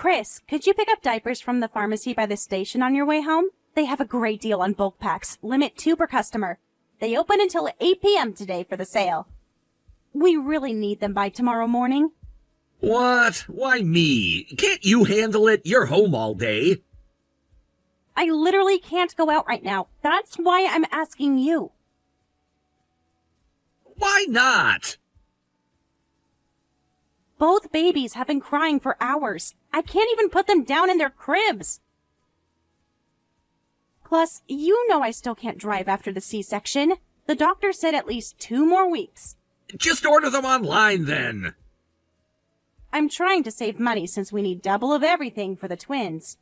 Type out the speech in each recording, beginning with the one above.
Chris, could you pick up diapers from the pharmacy by the station on your way home? They have a great deal on bulk packs, limit 2 per customer. They open until 8 p.m. today for the sale. We really need them by tomorrow morning. What? Why me? Can't you handle it? You're home all day. I literally can't go out right now. That's why I'm asking you. Why not? Both babies have been crying for hours. I can't even put them down in their cribs. Plus, you know I still can't drive after the C-section. The doctor said at least 2 more weeks. Just order them online then. I'm trying to save money since we need double of everything for the twins.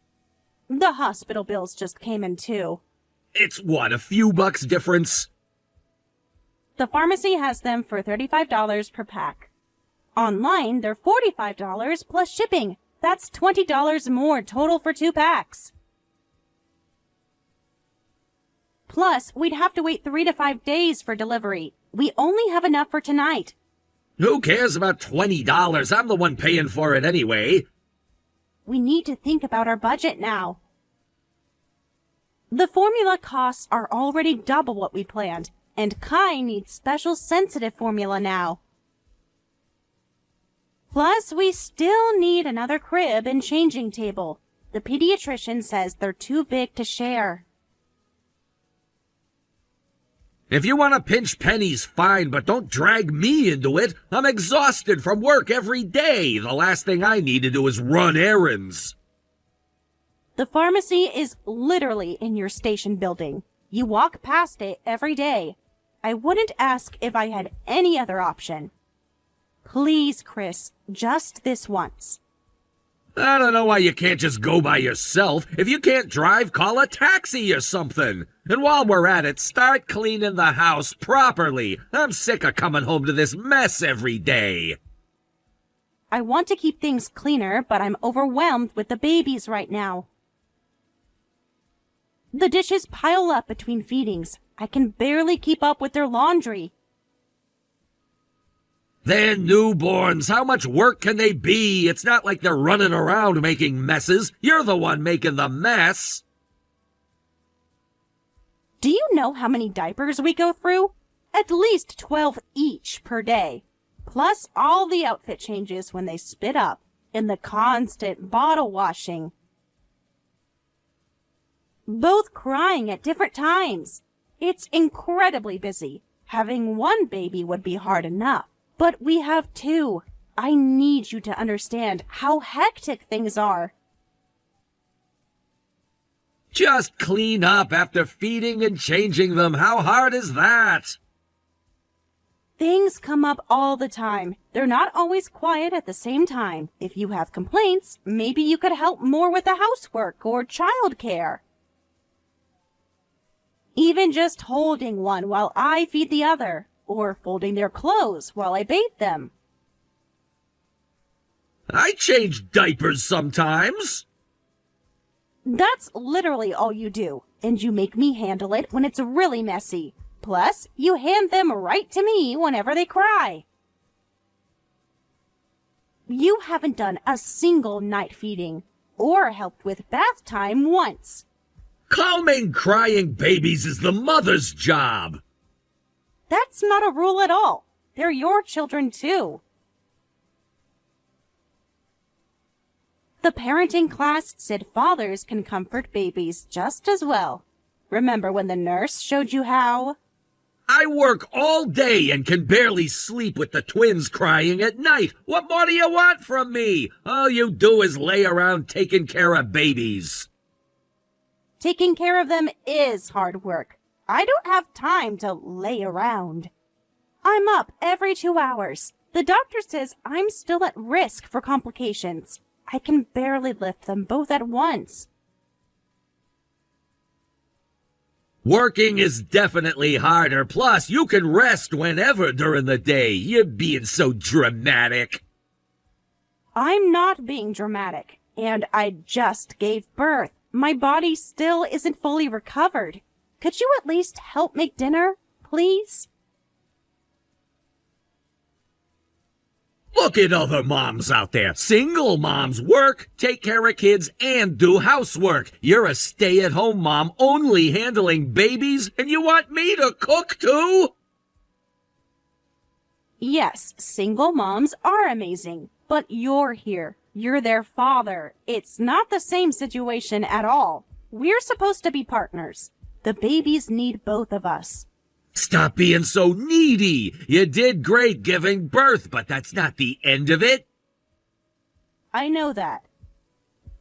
The hospital bills just came in too. It's what, a few bucks difference? The pharmacy has them for $35 per pack. Online, they're $45 plus shipping. That's $20 more total for 2 packs. Plus, we'd have to wait 3 to 5 days for delivery. We only have enough for tonight. Who cares about $20? I'm the one paying for it anyway. We need to think about our budget now. The formula costs are already double what we planned, and Kai needs special sensitive formula now. Plus, we still need another crib and changing table. The pediatrician says they're too big to share. If you want to pinch pennies, fine, but don't drag me into it. I'm exhausted from work every day. The last thing I need to do is run errands. The pharmacy is literally in your station building. You walk past it every day. I wouldn't ask if I had any other option. Please, Chris, just this once. I don't know why you can't just go by yourself. If you can't drive, call a taxi or something. And while we're at it, start cleaning the house properly. I'm sick of coming home to this mess every day. I want to keep things cleaner, but I'm overwhelmed with the babies right now. The dishes pile up between feedings. I can barely keep up with their laundry. They're newborns. How much work can they be? It's not like they're running around making messes. You're the one making the mess. Do you know how many diapers we go through? At least 12 each per day. Plus all the outfit changes when they spit up and the constant bottle washing. Both crying at different times. It's incredibly busy. Having one baby would be hard enough. But we have 2. I need you to understand how hectic things are. Just clean up after feeding and changing them. How hard is that? Things come up all the time. They're not always quiet at the same time. If you have complaints, maybe you could help more with the housework or childcare. Even just holding one while I feed the other. Or folding their clothes while I bathe them. I change diapers sometimes. That's literally all you do, and you make me handle it when it's really messy. Plus, you hand them right to me whenever they cry. You haven't done a single night feeding, or helped with bath time once. Calming crying babies is the mother's job. That's not a rule at all. They're your children, too. The parenting class said fathers can comfort babies just as well. Remember when the nurse showed you how? I work all day and can barely sleep with the twins crying at night. What more do you want from me? All you do is lay around taking care of babies. Taking care of them is hard work. I don't have time to lay around. I'm up every 2 hours. The doctor says I'm still at risk for complications. I can barely lift them both at once. Working is definitely harder. Plus, you can rest whenever during the day. You're being so dramatic. I'm not being dramatic, and I just gave birth. My body still isn't fully recovered. Could you at least help make dinner, please? Look at other moms out there. Single moms work, take care of kids, and do housework. You're a stay-at-home mom only handling babies, and you want me to cook too? Yes, single moms are amazing, but you're here. You're their father. It's not the same situation at all. We're supposed to be partners. The babies need both of us. Stop being so needy. You did great giving birth, but that's not the end of it. I know that.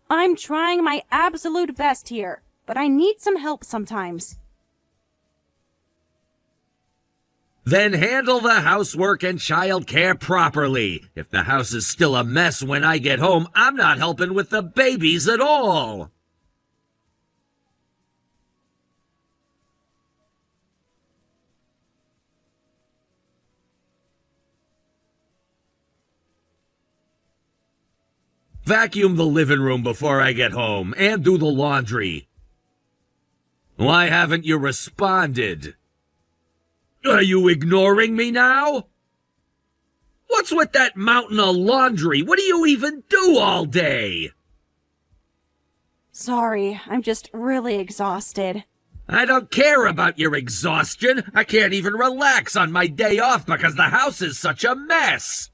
I'm trying my absolute best here, but I need some help sometimes. Then handle the housework and childcare properly. If the house is still a mess when I get home, I'm not helping with the babies at all. Vacuum the living room before I get home, and do the laundry. Why haven't you responded? Are you ignoring me now? What's with that mountain of laundry? What do you even do all day? Sorry, I'm just really exhausted. I don't care about your exhaustion. I can't even relax on my day off because the house is such a mess.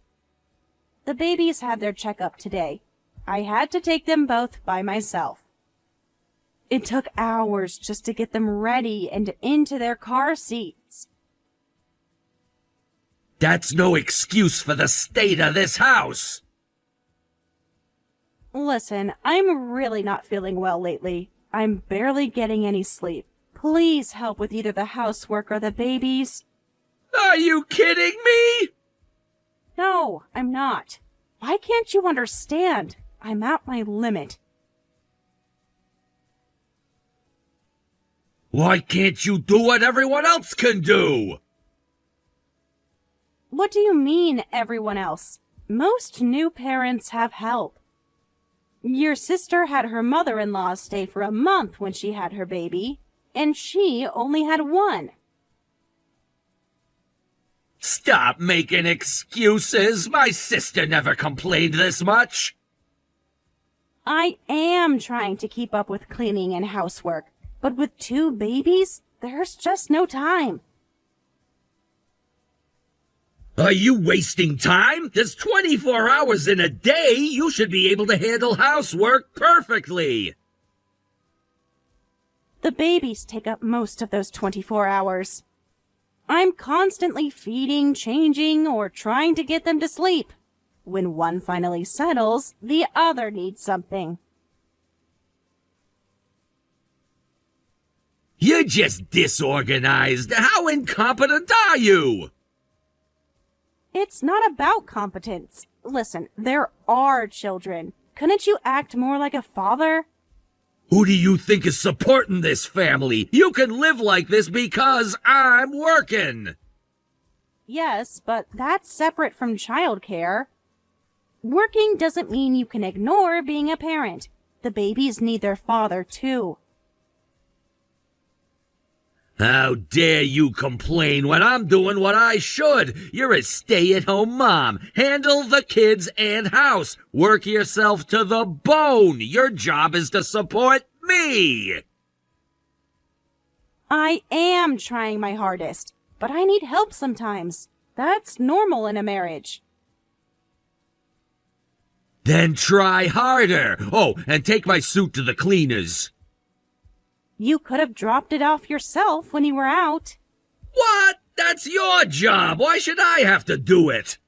The babies had their checkup today. I had to take them both by myself. It took hours just to get them ready and into their car seats. That's no excuse for the state of this house. Listen, I'm really not feeling well lately. I'm barely getting any sleep. Please help with either the housework or the babies. Are you kidding me? No, I'm not. Why can't you understand? I'm at my limit. Why can't you do what everyone else can do? What do you mean, everyone else? Most new parents have help. Your sister had her mother-in-law stay for a month when she had her baby, and she only had one. Stop making excuses. My sister never complained this much. I am trying to keep up with cleaning and housework, but with two babies, there's just no time. Are you wasting time? There's 24 hours in a day. You should be able to handle housework perfectly. The babies take up most of those 24 hours. I'm constantly feeding, changing, or trying to get them to sleep. When one finally settles, the other needs something. You're just disorganized. How incompetent are you? It's not about competence. Listen, there are children. Couldn't you act more like a father? Who do you think is supporting this family? You can live like this because I'm working. Yes, but that's separate from childcare. Working doesn't mean you can ignore being a parent. The babies need their father, too. How dare you complain when I'm doing what I should? You're a stay-at-home mom. Handle the kids and house. Work yourself to the bone. Your job is to support me. I am trying my hardest, but I need help sometimes. That's normal in a marriage. Then try harder. Oh, and take my suit to the cleaners. You could have dropped it off yourself when you were out. What? That's your job. Why should I have to do it?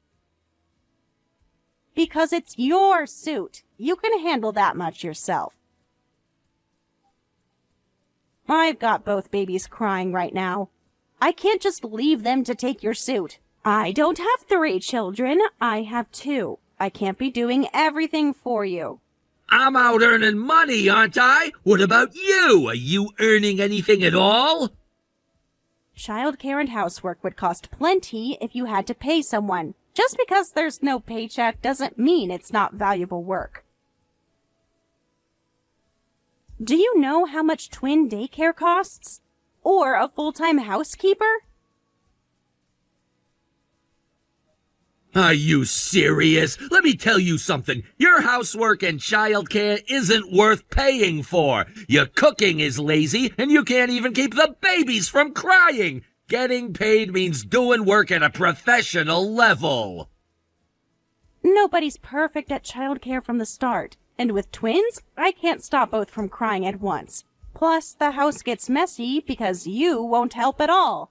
Because it's your suit. You can handle that much yourself. I've got both babies crying right now. I can't just leave them to take your suit. I don't have 3 children. I have 2. I can't be doing everything for you. I'm out earning money, aren't I? What about you? Are you earning anything at all? Childcare and housework would cost plenty if you had to pay someone. Just because there's no paycheck doesn't mean it's not valuable work. Do you know how much twin daycare costs? Or a full-time housekeeper? Are you serious? Let me tell you something. Your housework and childcare isn't worth paying for. Your cooking is lazy, and you can't even keep the babies from crying. Getting paid means doing work at a professional level. Nobody's perfect at childcare from the start. And with twins, I can't stop both from crying at once. Plus, the house gets messy because you won't help at all.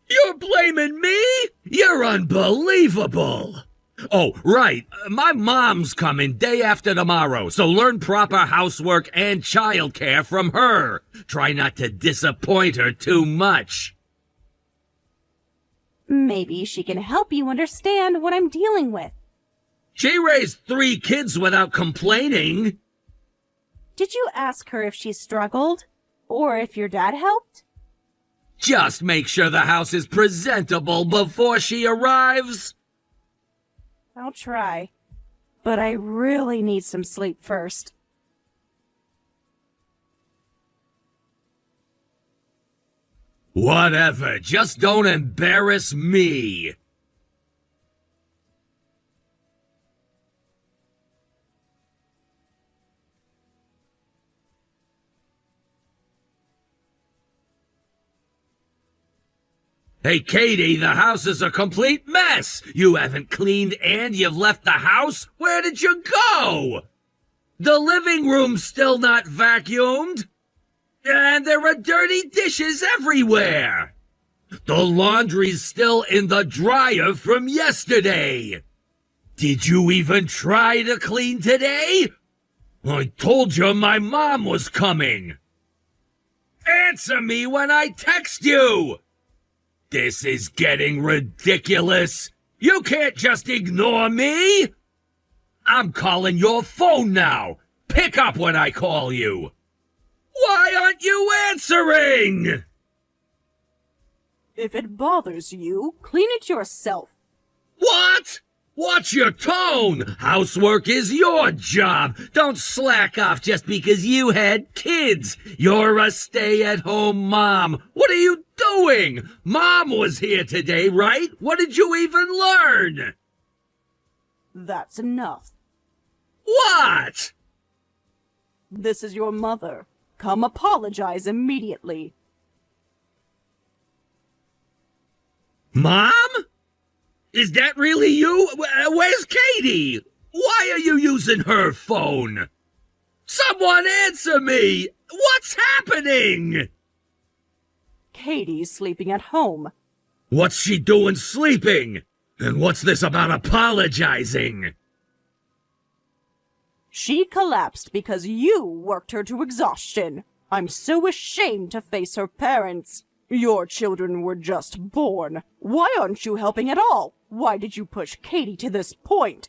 You're blaming me? You're unbelievable. Oh, right. My mom's coming day after tomorrow, so learn proper housework and childcare from her. Try not to disappoint her too much. Maybe she can help you understand what I'm dealing with. She raised 3 kids without complaining. Did you ask her if she struggled? Or if your dad helped? Just make sure the house is presentable before she arrives. I'll try. But I really need some sleep first. Whatever, just don't embarrass me. Hey, Katie, the house is a complete mess. You haven't cleaned and you've left the house? Where did you go? The living room's still not vacuumed. And there are dirty dishes everywhere. The laundry's still in the dryer from yesterday. Did you even try to clean today? I told you my mom was coming. Answer me when I text you. This is getting ridiculous. You can't just ignore me. I'm calling your phone now. Pick up when I call you. Why aren't you answering? If it bothers you, clean it yourself. What? Watch your tone. Housework is your job. Don't slack off just because you had kids. You're a stay-at-home mom. What are you doing? Mom was here today, right? What did you even learn? That's enough. What? This is your mother. Come apologize immediately. Mom? Is that really you? Where's Katie? Why are you using her phone? Someone answer me! What's happening? Katie's sleeping at home. What's she doing sleeping? And what's this about apologizing? She collapsed because you worked her to exhaustion. I'm so ashamed to face her parents. Your children were just born. Why aren't you helping at all? Why did you push Katie to this point?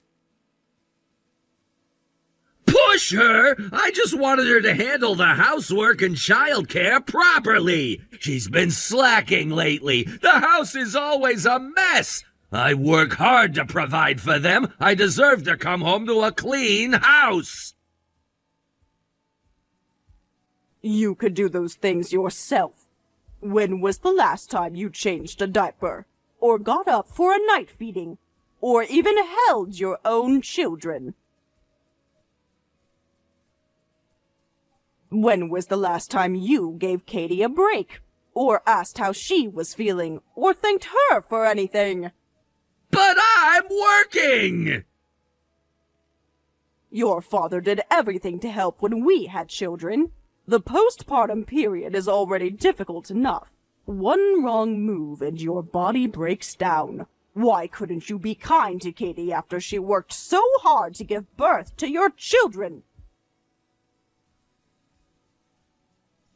Push her? I just wanted her to handle the housework and childcare properly. She's been slacking lately. The house is always a mess. I work hard to provide for them. I deserve to come home to a clean house. You could do those things yourself. When was the last time you changed a diaper? Or got up for a night feeding? Or even held your own children? When was the last time you gave Katie a break? Or asked how she was feeling? Or thanked her for anything? But I'm working! Your father did everything to help when we had children. The postpartum period is already difficult enough. One wrong move and your body breaks down. Why couldn't you be kind to Katie after she worked so hard to give birth to your children?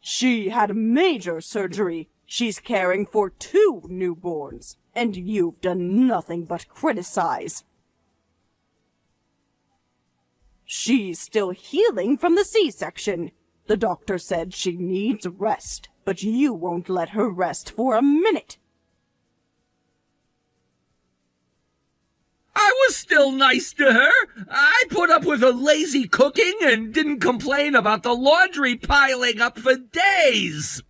She had major surgery. She's caring for 2 newborns. And you've done nothing but criticize. She's still healing from the C-section. The doctor said she needs rest, but you won't let her rest for a minute. I was still nice to her. I put up with her lazy cooking and didn't complain about the laundry piling up for days.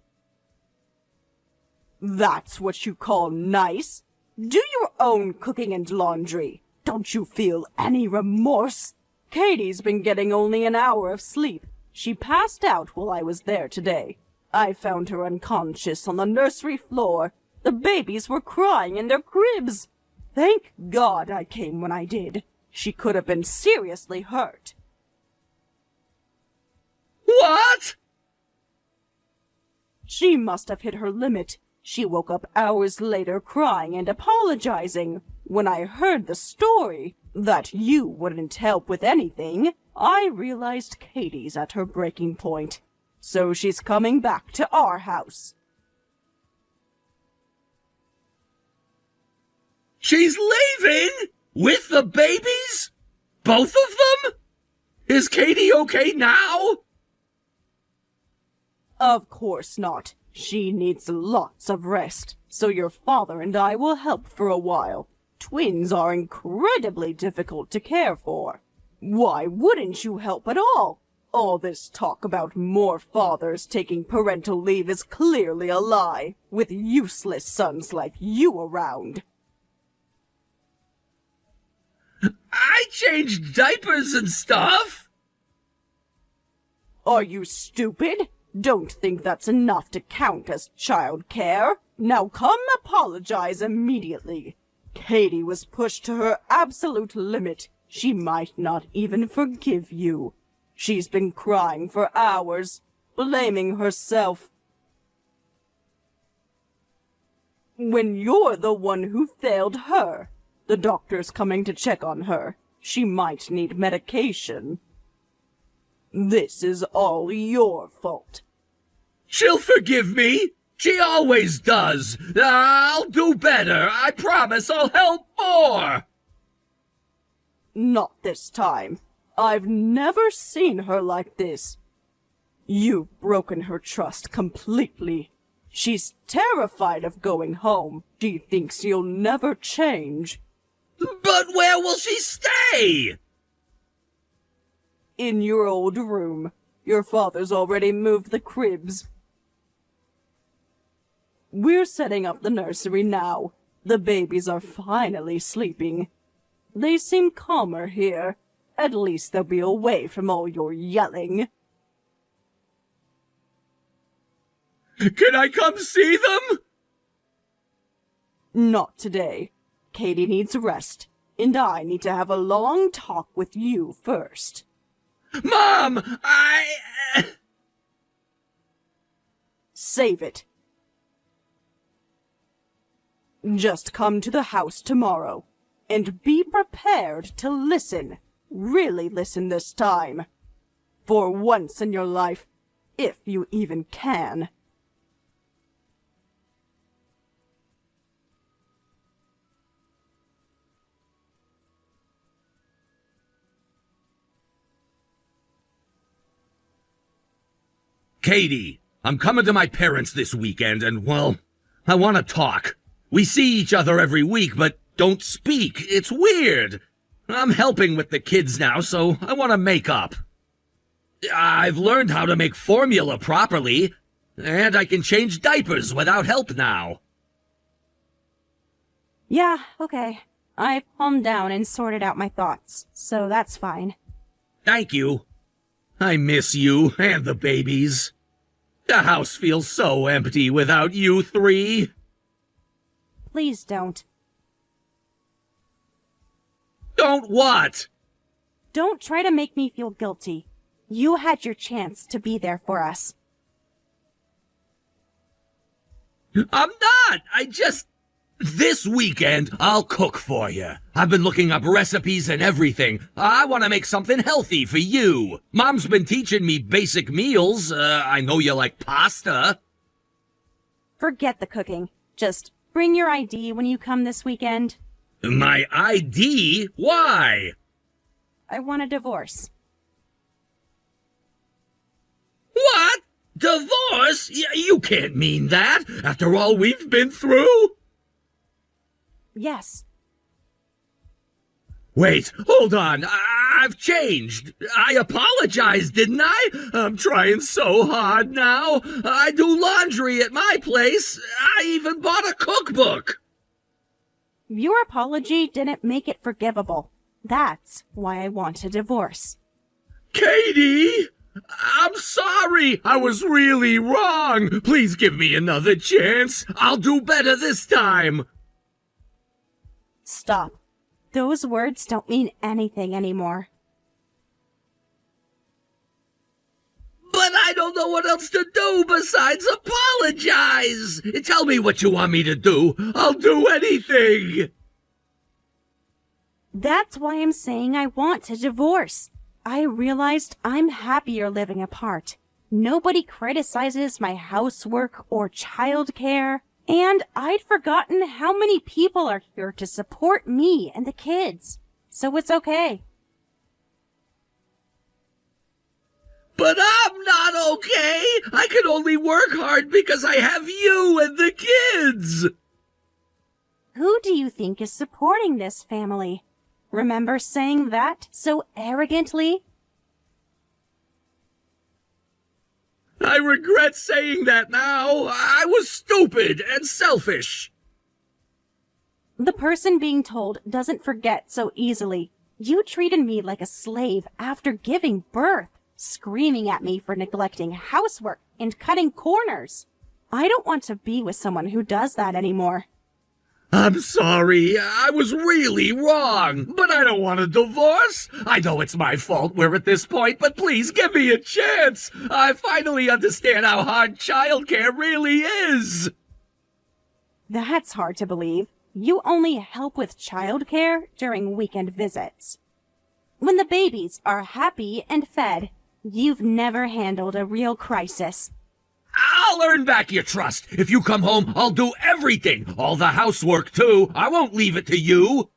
That's what you call nice? Do your own cooking and laundry. Don't you feel any remorse? Katie's been getting only an hour of sleep. She passed out while I was there today. I found her unconscious on the nursery floor. The babies were crying in their cribs. Thank God I came when I did. She could have been seriously hurt. What? She must have hit her limit. She woke up hours later crying and apologizing. When I heard the story, that you wouldn't help with anything, I realized Katie's at her breaking point. So she's coming back to our house. She's leaving? With the babies? Both of them? Is Katie okay now? Of course not. She needs lots of rest, so your father and I will help for a while. Twins are incredibly difficult to care for. Why wouldn't you help at all? All this talk about more fathers taking parental leave is clearly a lie, with useless sons like you around. I changed diapers and stuff. Are you stupid? Don't think that's enough to count as child care. Now come apologize immediately. Katie was pushed to her absolute limit. She might not even forgive you. She's been crying for hours, blaming herself. When you're the one who failed her, the doctor's coming to check on her. She might need medication. This is all your fault. She'll forgive me. She always does. I'll do better. I promise I'll help more. Not this time. I've never seen her like this. You've broken her trust completely. She's terrified of going home. She thinks you'll never change. But where will she stay? In your old room. Your father's already moved the cribs. We're setting up the nursery now. The babies are finally sleeping. They seem calmer here. At least they'll be away from all your yelling. Can I come see them? Not today. Katie needs rest, and I need to have a long talk with you first. Mom, Save it. Just come to the house tomorrow, and be prepared to listen. Really listen this time. For once in your life, if you even can. Katie, I'm coming to my parents this weekend and, well, I want to talk. We see each other every week, but don't speak. It's weird. I'm helping with the kids now, so I want to make up. I've learned how to make formula properly, and I can change diapers without help now. Yeah, okay. I've calmed down and sorted out my thoughts, so that's fine. Thank you. I miss you and the babies. The house feels so empty without you three. Please don't. Don't what? Don't try to make me feel guilty. You had your chance to be there for us. I'm not! This weekend, I'll cook for you. I've been looking up recipes and everything. I want to make something healthy for you. Mom's been teaching me basic meals. I know you like pasta. Forget the cooking. Just bring your ID when you come this weekend. My ID? Why? I want a divorce. What? Divorce? You can't mean that, after all we've been through. Yes. Wait, hold on. I've changed. I apologized, didn't I? I'm trying so hard now. I do laundry at my place. I even bought a cookbook. Your apology didn't make it forgivable. That's why I want a divorce. Katie! I'm sorry. I was really wrong. Please give me another chance. I'll do better this time. Stop. Those words don't mean anything anymore. But I don't know what else to do besides apologize. Tell me what you want me to do. I'll do anything. That's why I'm saying I want a divorce. I realized I'm happier living apart. Nobody criticizes my housework or childcare, and I'd forgotten how many people are here to support me and the kids. So it's okay. But I'm not okay. I can only work hard because I have you and the kids. Who do you think is supporting this family? Remember saying that so arrogantly? I regret saying that now. I was stupid and selfish. The person being told doesn't forget so easily. You treated me like a slave after giving birth, screaming at me for neglecting housework and cutting corners. I don't want to be with someone who does that anymore. I'm sorry. I was really wrong. But I don't want a divorce. I know it's my fault we're at this point, but please give me a chance. I finally understand how hard childcare really is. That's hard to believe. You only help with childcare during weekend visits. When the babies are happy and fed, you've never handled a real crisis. I'll earn back your trust. If you come home, I'll do everything. All the housework, too. I won't leave it to you.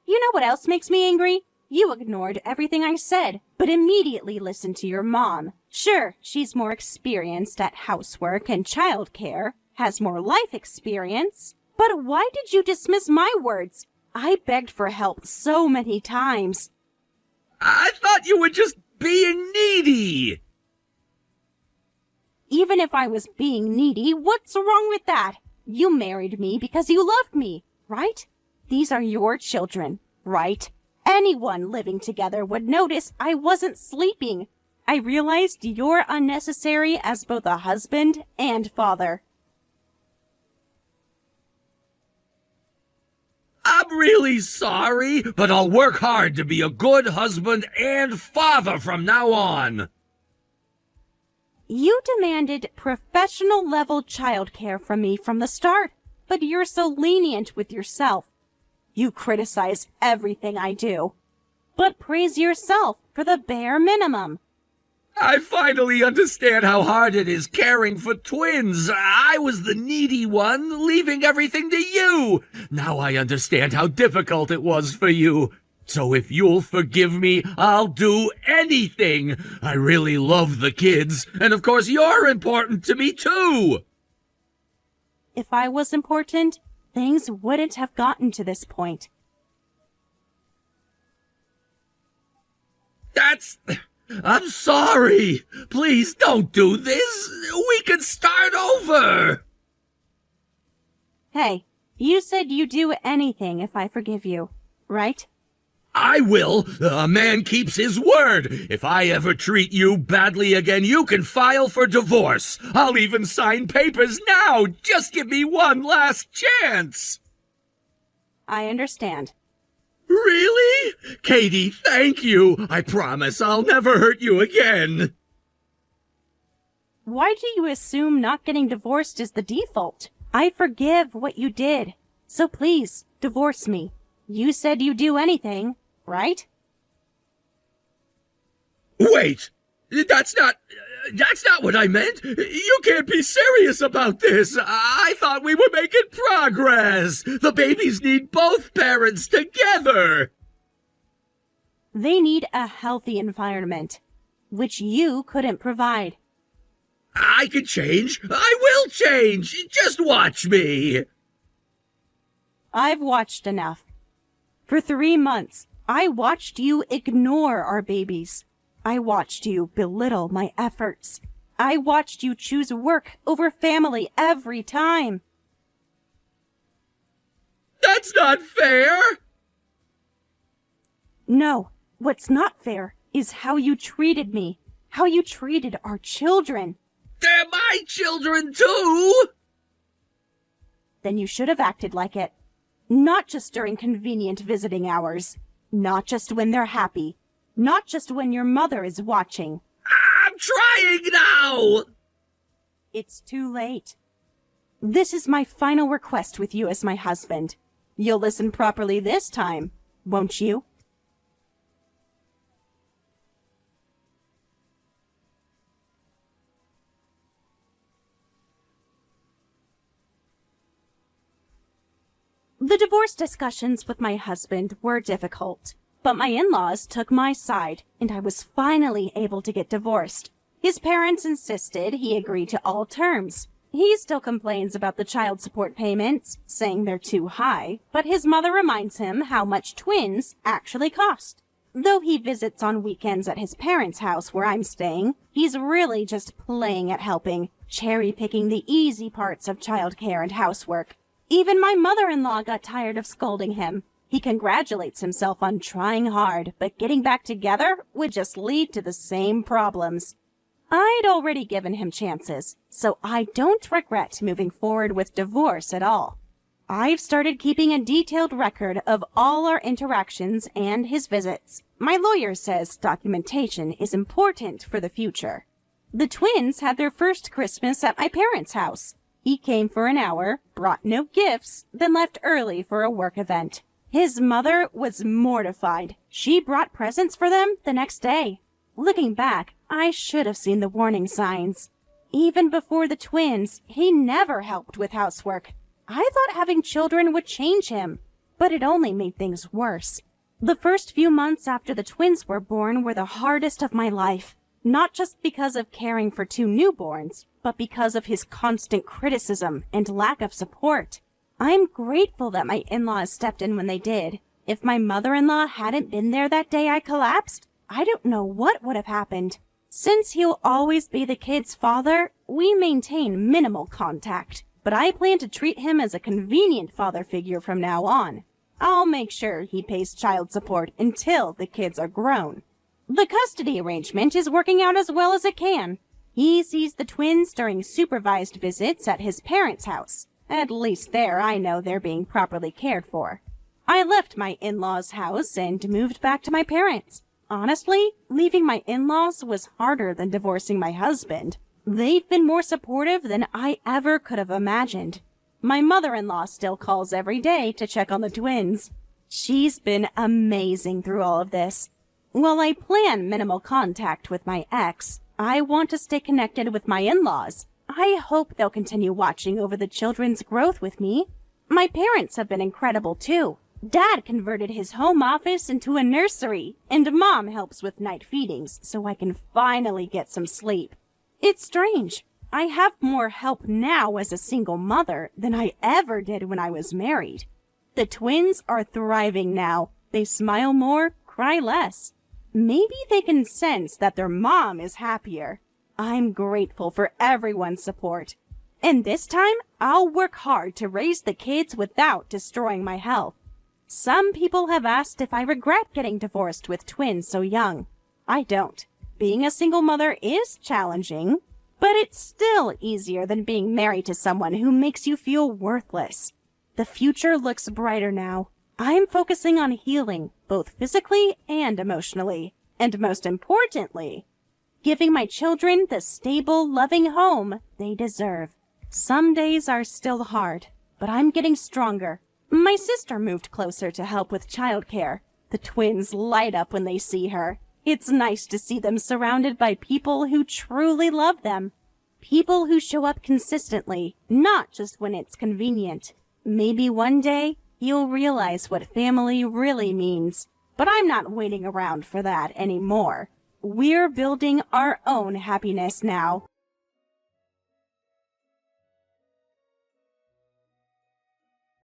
You know what else makes me angry? You ignored everything I said, but immediately listened to your mom. Sure, she's more experienced at housework and childcare, has more life experience. But why did you dismiss my words? I begged for help so many times. I thought you were just being needy. Even if I was being needy, what's wrong with that? You married me because you loved me, right? These are your children, right? Anyone living together would notice I wasn't sleeping. I realized you're unnecessary as both a husband and father. I'm really sorry, but I'll work hard to be a good husband and father from now on. You demanded professional-level childcare from me from the start, but you're so lenient with yourself. You criticize everything I do, but praise yourself for the bare minimum. I finally understand how hard it is caring for twins. I was the needy one, leaving everything to you. Now I understand how difficult it was for you. So if you'll forgive me, I'll do anything. I really love the kids, and of course you're important to me too. If I was important, things wouldn't have gotten to this point. I'm sorry. Please don't do this. We can start over. Hey, you said you'd do anything if I forgive you, right? I will. A man keeps his word. If I ever treat you badly again, you can file for divorce. I'll even sign papers now. Just give me one last chance. I understand. Really? Katie, thank you. I promise I'll never hurt you again. Why do you assume not getting divorced is the default? I forgive what you did. So please, divorce me. You said you'd do anything, right? Wait! That's not what I meant! You can't be serious about this! I thought we were making progress! The babies need both parents together! They need a healthy environment, which you couldn't provide. I can change! I will change! Just watch me! I've watched enough. For 3 months, I watched you ignore our babies. I watched you belittle my efforts. I watched you choose work over family every time. That's not fair! No, what's not fair is how you treated me, how you treated our children. They're my children too! Then you should have acted like it. Not just during convenient visiting hours. Not just when they're happy. Not just when your mother is watching. I'm trying now! It's too late. This is my final request with you as my husband. You'll listen properly this time, won't you? The divorce discussions with my husband were difficult, but my in-laws took my side, and I was finally able to get divorced. His parents insisted he agree to all terms. He still complains about the child support payments, saying they're too high, but his mother reminds him how much twins actually cost. Though he visits on weekends at his parents' house where I'm staying, he's really just playing at helping, cherry-picking the easy parts of childcare and housework. Even my mother-in-law got tired of scolding him. He congratulates himself on trying hard, but getting back together would just lead to the same problems. I'd already given him chances, so I don't regret moving forward with divorce at all. I've started keeping a detailed record of all our interactions and his visits. My lawyer says documentation is important for the future. The twins had their first Christmas at my parents' house. He came for an hour, brought no gifts, then left early for a work event. His mother was mortified. She brought presents for them the next day. Looking back, I should have seen the warning signs. Even before the twins, he never helped with housework. I thought having children would change him, but it only made things worse. The first few months after the twins were born were the hardest of my life, not just because of caring for two newborns, but because of his constant criticism and lack of support. I'm grateful that my in-laws stepped in when they did. If my mother-in-law hadn't been there that day I collapsed, I don't know what would have happened. Since he'll always be the kid's father, we maintain minimal contact, but I plan to treat him as a convenient father figure from now on. I'll make sure he pays child support until the kids are grown. The custody arrangement is working out as well as it can. He sees the twins during supervised visits at his parents' house. At least there I know they're being properly cared for. I left my in-laws' house and moved back to my parents'. Honestly, leaving my in-laws was harder than divorcing my husband. They've been more supportive than I ever could have imagined. My mother-in-law still calls every day to check on the twins. She's been amazing through all of this. While I plan minimal contact with my ex, I want to stay connected with my in-laws. I hope they'll continue watching over the children's growth with me. My parents have been incredible too. Dad converted his home office into a nursery, and Mom helps with night feedings so I can finally get some sleep. It's strange. I have more help now as a single mother than I ever did when I was married. The twins are thriving now. They smile more, cry less. Maybe they can sense that their mom is happier. I'm grateful for everyone's support. And this time, I'll work hard to raise the kids without destroying my health. Some people have asked if I regret getting divorced with twins so young. I don't. Being a single mother is challenging, but it's still easier than being married to someone who makes you feel worthless. The future looks brighter now. I'm focusing on healing, both physically and emotionally, and most importantly, giving my children the stable, loving home they deserve. Some days are still hard, but I'm getting stronger. My sister moved closer to help with childcare. The twins light up when they see her. It's nice to see them surrounded by people who truly love them. People who show up consistently, not just when it's convenient. Maybe one day you'll realize what family really means. But I'm not waiting around for that anymore. We're building our own happiness now.